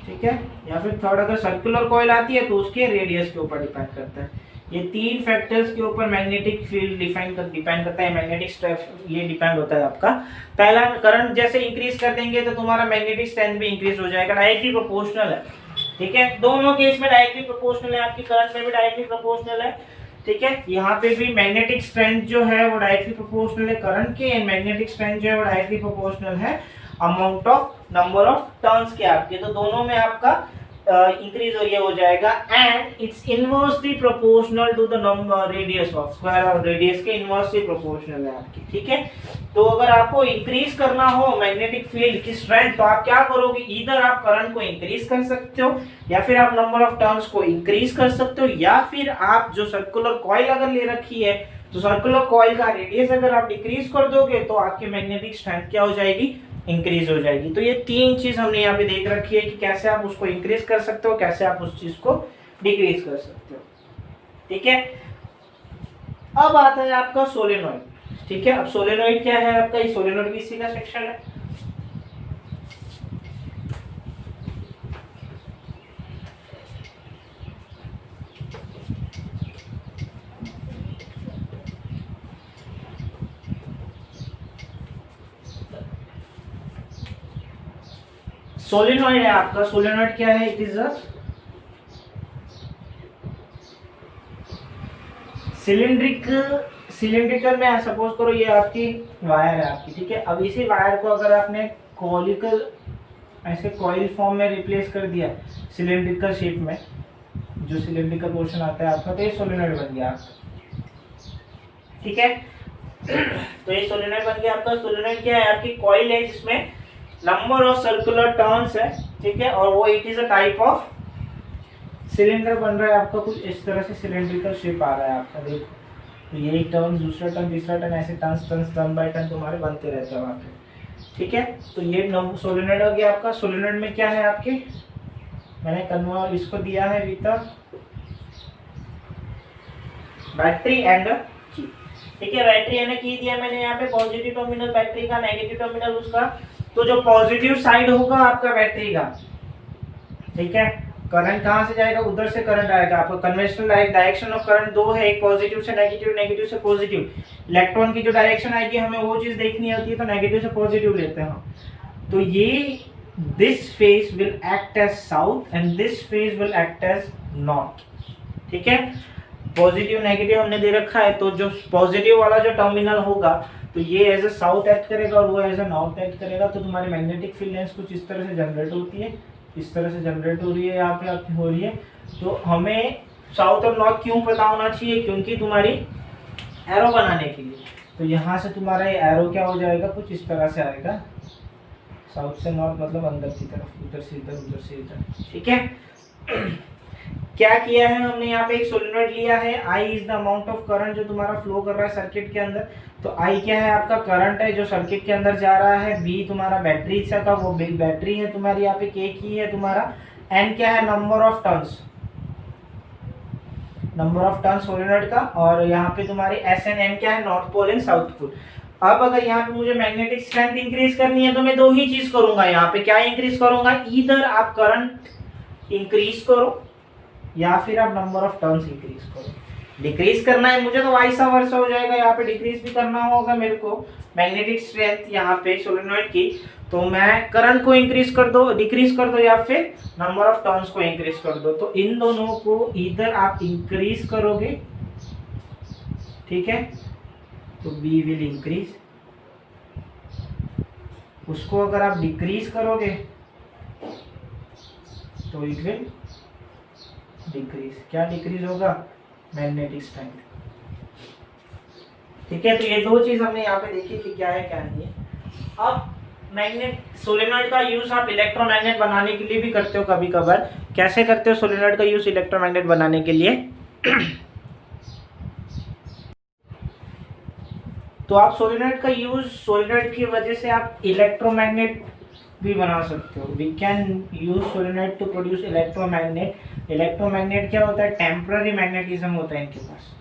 ठीक है, या फिर थर्ड अगर सर्कुलर कॉइल आती है तो उसके रेडियस के ऊपर डिपेंड करता है। ये तीन फैक्टर्स के ऊपर मैग्नेटिक फील्ड डिपेंड करता है, मैग्नेटिक स्ट्रेंथ ये डिपेंड होता है आपका। पहला करंट जैसे इंक्रीज कर देंगे तो तुम्हारा मैग्नेटिक स्ट्रेंथ भी इंक्रीज हो जाएगा, डायरेक्टली प्रोपोर्शनल है, ठीक है, दोनों केस में डायरेक्टली प्रोपोर्शनल है, आपकी करंट में भी डायरेक्टली प्रोपोर्शनल है, ठीक है। यहाँ पे भी मैग्नेटिक स्ट्रेंथ जो है वो डायरेक्टली प्रोपोर्शनल है करंट के, एंड मैग्नेटिक स्ट्रेंथ जो है वो डायरेक्टली प्रोपोर्शनल है amount of number of turns के आपके, तो दोनों में आपका इंक्रीज ये हो जाएगा, and it's inversely proportional to the number radius of square और रेडियस के इनवर्सली प्रोपोर्शनल है आपकी, ठीक है। तो अगर आपको इंक्रीज करना हो मैग्नेटिक फील्ड की स्ट्रेंथ तो आप क्या करोगे, इधर आप करंट को इंक्रीज कर सकते हो या फिर आप नंबर ऑफ टर्न्स को इंक्रीज कर सकते हो, या फिर आप जो सर्कुलर कॉइल अगर ले रखी है तो सर्कुलर कॉइल का रेडियस अगर आप डिक्रीज कर दोगे तो आपकी मैग्नेटिक स्ट्रेंथ क्या हो जाएगी, इंक्रीज हो जाएगी। तो ये तीन चीज हमने यहाँ पे देख रखी है कि कैसे आप उसको इंक्रीज कर सकते हो, कैसे आप उस चीज को डिक्रीज कर सकते हो, ठीक है। अब आता है आपका सोलेनॉइड, ठीक है। अब सोलेनॉइड क्या है आपका, ये सोलेनॉइड भी इसी का सेक्शन है। सोलेनॉइड है आपका, सोलेनॉइड क्या है, इट इज अ सिलिंड्रिकल में सपोज करो ये आपकी वायर है आपकी, ठीक है। अब इसी वायर को अगर आपने कॉलिकल ऐसे कॉइल फॉर्म में रिप्लेस कर दिया सिलिंड्रिकल शेप में, जो सिलिंड्रिकल पोर्शन आता है आपका, तो ये सोलेनॉइड बन गया आपका, ठीक है। तो ये सोलेनॉइड बन गया आपका। सोलेनॉइड क्या है, आपकी कॉइल है जिसमें नंबर ऑफ सर्कुलर टर्न्स है, ठीक है, और वो it is a type of cylinder बन रहा है आपका, कुछ इस तरह से सिलेंड्रिकल शेप आ रहा है आपका, देखो। तो ये एक टर्न, दूसरा टर्न, तीसरा टर्न, ऐसे टर्न बाय टर्न तुम्हारे बनते रहते हैं वहाँ पे, ठीक है। तो ये सोलेनॉइड हो गया आपका। सोलेनॉइड में क्या है आपके, मैंने कन्वर्ट इसको दिया है विद बैटरी एंड की, ठीक है। बैटरी एंड की दिया मैंने यहाँ पे, पॉजिटिव टर्मिनल बैटरी का, नेगेटिव टर्मिनल उसका। तो जो पॉजिटिव साइड होगा आपका बैटरी का, ठीक है, करंट कहाँ से जाएगा, उधर से करंट आएगा आपको। कन्वेंशनल डायरेक्शन ऑफ करंट दो है, एक पॉजिटिव से नेगेटिव, नेगेटिव से पॉजिटिव। इलेक्ट्रॉन की जो डायरेक्शन आएगी हमें वो चीज देखनी होती है, तो नेगेटिव से पॉजिटिव लेते हैं हम। तो ये this phase will act as south and this phase will act as north, ठीक है। पॉजिटिव नेगेटिव हमने दे रखा है, तो जो पॉजिटिव वाला जो टर्मिनल होगा तो ये एज ए साउथ एक्ट करेगा और वो एज ए नॉर्थ एक्ट करेगा। तो तुम्हारी मैग्नेटिक फील्ड लाइंस कुछ इस तरह से जनरेट होती है, इस तरह से जनरेट हो रही है, यहाँ पे आपकी हो रही है। तो हमें साउथ और नॉर्थ क्यों पता होना चाहिए, क्योंकि तुम्हारी एरो बनाने के लिए। तो यहाँ से तुम्हारा ये एरो क्या हो जाएगा, कुछ इस तरह से आएगा, साउथ से नॉर्थ मतलब अंदर की तरफ, उधर से इधर, उधर से इधर, ठीक है। क्या किया है हमने यहाँ पे, एक सोलेनॉइड लिया है, I is the amount of current जो तुम्हारा फ्लो कर रहा है सर्किट के अंदर। तो आई क्या है आपका, करंट है जो सर्किट के अंदर जा रहा है। बी तुम्हारा बैटरी का, वो बिग बैटरी है तुम्हारी यहाँ पे, के की है तुम्हारा। एन क्या है, number of turns, number of turns solenoid का। और यहाँ पे तुम्हारी एस एन एन क्या है, north pole and south pole. अब अगर यहाँ पे मुझे मैग्नेटिक स्ट्रेंथ इंक्रीज करनी है तो मैं दो ही चीज करूंगा यहाँ पे, क्या इंक्रीज करूंगा, इधर आप करंट इंक्रीज करो या फिर आप नंबर ऑफ टर्न्स इंक्रीज करो। डिक्रीज करना है मुझे तो वाइसा वर्सा हो जाएगा, यहाँ पे डिक्रीज भी करना होगा मेरे को मैग्नेटिक स्ट्रेंथ यहाँ पे सोलेनॉइड की, तो मैं करंट को इंक्रीज कर दो, डिक्रीज कर दो, या फिर नंबर ऑफ टर्न्स को इंक्रीज कर दो। तो इन दोनों को इधर आप इंक्रीज करोगे, ठीक है, तो बी विल इंक्रीज। उसको अगर आप डिक्रीज करोगे तो इट विल डिक्रीज। क्या डिक्रीज होगा, मैग्नेटिक स्ट्रेंथ, ठीक है। तो ये दो चीज हमने यहाँ पे देखी कि क्या है क्या नहीं है। अब मैग्नेट सोलेनॉइड का यूज आप इलेक्ट्रोमैग्नेट बनाने के लिए भी करते हो कभी कभार। कैसे करते हो सोलेनॉइड का यूज इलेक्ट्रोमैग्नेट बनाने के लिए? तो आप सोलेनॉइड का यूज, सोलेनॉइड की वजह से आप इलेक्ट्रोमैग्नेट भी बना सकते हो। We can use solenoid to produce electromagnet. Electromagnet क्या होता है? टेम्पररी मैग्नेटिज्म होता है इनके पास,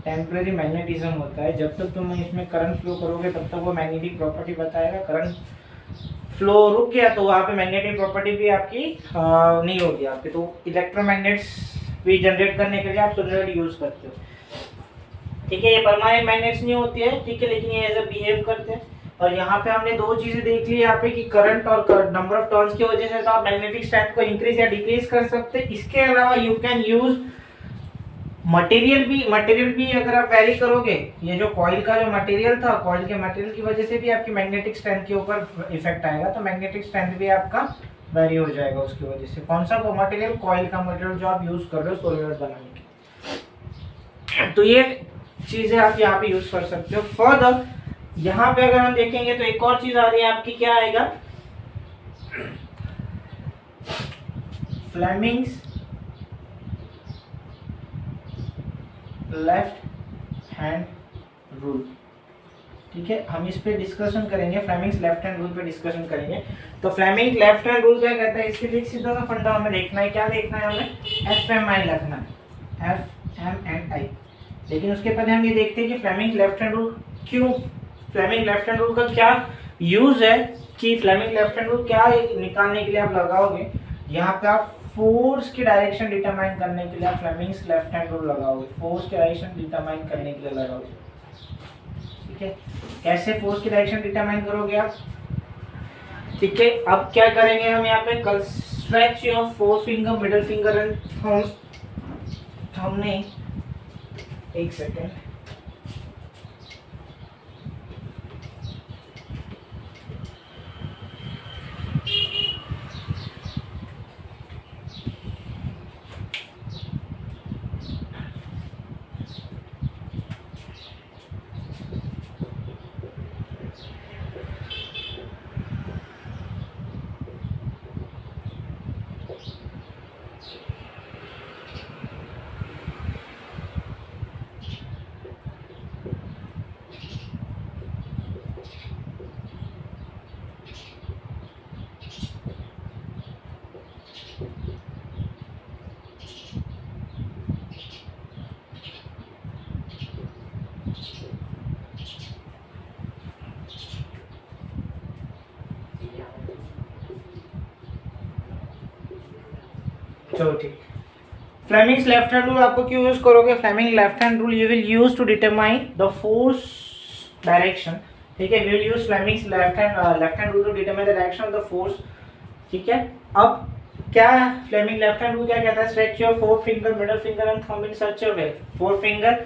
टेम्पररी मैग्नेटिज्म होता है। जब तक तुम इसमें करंट फ्लो करोगे तब तक वो मैग्नेटिक प्रॉपर्टी बताएगा। करंट फ्लो रुक गया तो वहाँ पे मैग्नेटिक प्रॉपर्टी भी आपकी नहीं होगी आपकी। तो इलेक्ट्रोमैग्नेट्स भी जनरेट करने के लिए आप सोलेनॉइड यूज करते हो, ठीक है। ये परमानेंट मैग्नेट्स नहीं होती है, ठीक है, लेकिन ये एज अ बिहेव करते हैं। और यहाँ पे हमने दो चीजें देख ली यहाँ पे कि करंट और नंबर ऑफ टर्न्स की वजह से तो आप मैग्नेटिक स्ट्रेंथ को इंक्रीज या डिक्रीज कर सकते हैं। इसके अलावा यू कैन यूज मटेरियल भी अगर आप वैरी करोगे, ये जो कॉइल का जो मटेरियल था, कॉइल के मटेरियल की वजह से भी आपकी मैग्नेटिक स्ट्रेंथ के ऊपर इफेक्ट आएगा। तो मैग्नेटिक स्ट्रेंथ भी आपका वैरी हो जाएगा उसकी वजह से। कौन सा मटेरियल? कॉइल का मटेरियल जो आप यूज कर रहे हो सोलेनॉइड बनाने के। तो ये चीजें आप यहाँ पे यूज कर सकते हो। फर्दर यहाँ पे अगर हम देखेंगे तो एक और चीज आ रही है आपकी, क्या आएगा? फ्लेमिंग्स लेफ्ट हैंड रूल, ठीक है। हम इस पे डिस्कशन करेंगे, फ्लेमिंग्स लेफ्ट हैंड रूल पे डिस्कशन करेंगे। तो फ्लेमिंग लेफ्ट हैंड रूल क्या कहता है? इसके लिए सीधा सा फंडा हमें देखना है, क्या देखना है हमें? FMI लिखना है, FMNI। लेकिन उसके पहले हम ये देखते हैं कि फ्लेमिंग लेफ्ट हैंड रूल क्यों, फ्लेमिंग लेफ्ट हैंड रूल का क्या यूज है, कि फ्लेमिंग लेफ्ट हैंड रूल क्या निकालने के लिए आप लगाओगे। यहाँ पे आप फोर्स की डायरेक्शन डिटरमाइन करने के लिए आप फ्लेमिंग्स लेफ्ट हैंड रूल लगाओगे, फोर्स की डायरेक्शन डिटरमाइन करने के लिए लगाओगे, ठीक है। कैसे फोर्स की डायरेक्शन डिटरमाइन करोगे आप, ठीक है। अब क्या करेंगे हम यहाँ पे? Stretch your four finger, middle finger and thumb. हमने एक सेकेंड, चलो ठीक। फ्लेमिंग्स लेफ्ट हैंड रूल आपको क्यों यूज करोगे? Fleming left hand rule you will use to determine the force direction, ठीक है। We will use Fleming's left hand rule to determine the direction of the force, ठीक है। अब क्या Fleming left hand rule क्या कहता है? Stretch your four finger, middle finger and thumb in such a way. Four finger,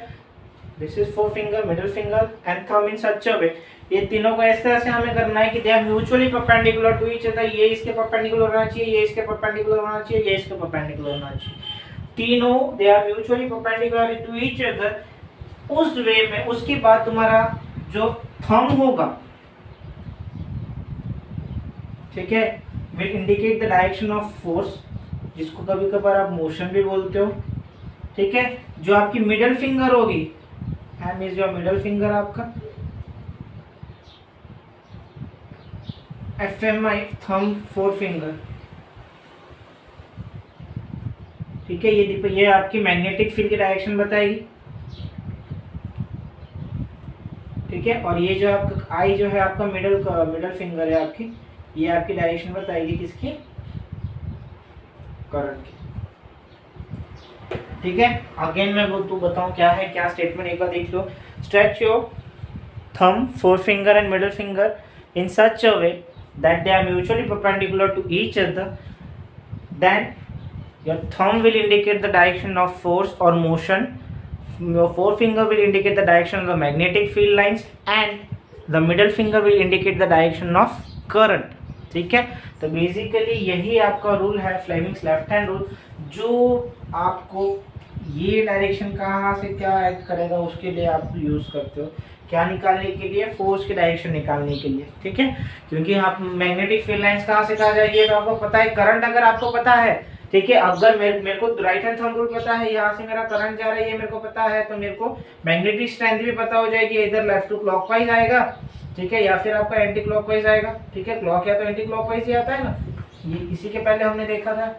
this is four finger, middle finger and thumb in such a way. ये तीनों को इस तरह से हमें करना है कि they are mutually perpendicular to each other. ये इसके परपेंडिकुलर होना चाहिए, ये इसके परपेंडिकुलर होना चाहिए, ये इसके परपेंडिकुलर होना चाहिए। तीनों they are mutually perpendicular to each other. उस वे में उसके बाद तुम्हारा जो थंब होगा, ठीक है, will indicate the direction of force, जिसको कभी कभार आप मोशन भी बोलते हो, ठीक है। जो आपकी मिडिल फिंगर होगी, hand is your middle finger आपका, FMI थंब फोर फिंगर, ठीक है। ये आपकी मैग्नेटिक फील्ड की डायरेक्शन बताएगी, ठीक है। और ये जो आपका आई जो है आपका मिडिल फिंगर है आपकी, ये आपकी डायरेक्शन बताएगी किसकी? करंट की, ठीक है। अगेन मैं बताऊं क्या है क्या स्टेटमेंट, एक बार देख लो। Stretch your thumb, four finger and middle finger in such a way that they are mutually perpendicular to each other, then your thumb will indicate the direction of force or motion, your forefinger will indicate the direction of the magnetic field lines, and the middle finger will indicate the direction of current, ठीक है। तो basically यही आपका rule है Fleming's left hand rule, जो आपको ये direction कहाँ से क्या एक्ट करेगा उसके लिए आप यूज करते हो। क्या निकालने के लिए, फोर्स की डायरेक्शन निकालने के लिए, ठीक है। क्योंकि आप मैग्नेटिक फील्ड लाइंस कहाँ से कहाँ जाएगी तो आपको पता है, करंट अगर आपको पता है, ठीक है, अगर मेरे को राइट हैंड थंब रूल पता है, यहाँ से मेरा करंट जा रहा है ये मेरे को पता है, तो मेरे को मैग्नेटिक स्ट्रेंथ भी पता हो जाएगी, इधर लेफ्ट टू क्लॉकवाइज आएगा, ठीक है, या फिर आपका एंटी क्लॉकवाइज आएगा, ठीक है, क्लॉक या तो एंटी क्लॉकवाइज ही आता है ना, ये इसी के पहले हमने देखा था,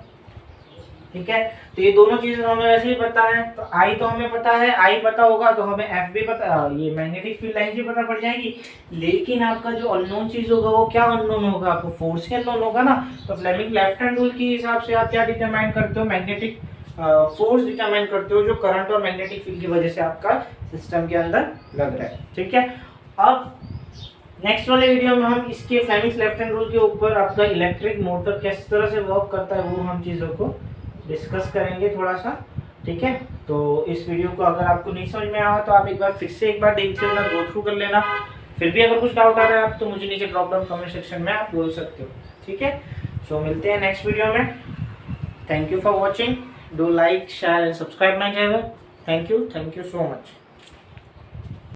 ठीक है। तो ये दोनों चीजें हमें वैसे ही पता है, तो आई तो हमें पता है, आई पता होगा तो हमें एफ भी पता, ये मैग्नेटिक फील्ड लाइन भी पता पड़ जाएगी। लेकिन आपका जो अननोन चीज होगा वो क्या अननोन होगा, आपको फोर्स ही अननोन होगा ना। तो फ्लेमिंग लेफ्ट हैंड रूल के हिसाब से आप क्या डिटरमाइन करते हो, मैग्नेटिक फोर्स डिटरमाइन करते हो जो करंट और मैग्नेटिक फील्ड की वजह से आपका सिस्टम के अंदर लग रहा है, ठीक है। अब नेक्स्ट वाले वीडियो में हम इसके फ्लेमिंग लेफ्ट हैंड रूल के ऊपर आपका इलेक्ट्रिक मोटर किस तरह से वर्क करता है वो हम चीज़ों को डिस्कस करेंगे थोड़ा सा, ठीक है। तो इस वीडियो को अगर आपको नहीं समझ में आया तो आप एक बार फिर से एक बार देख लेना, गो थ्रू कर लेना। फिर भी अगर कुछ डाउट आ रहा है आप तो मुझे नीचे ड्रॉप डाउन कमेंट सेक्शन में आप बोल सकते हो, ठीक है। सो मिलते हैं नेक्स्ट वीडियो में। Thank you for watching, do like share and subscribe my channel. Thank you so much.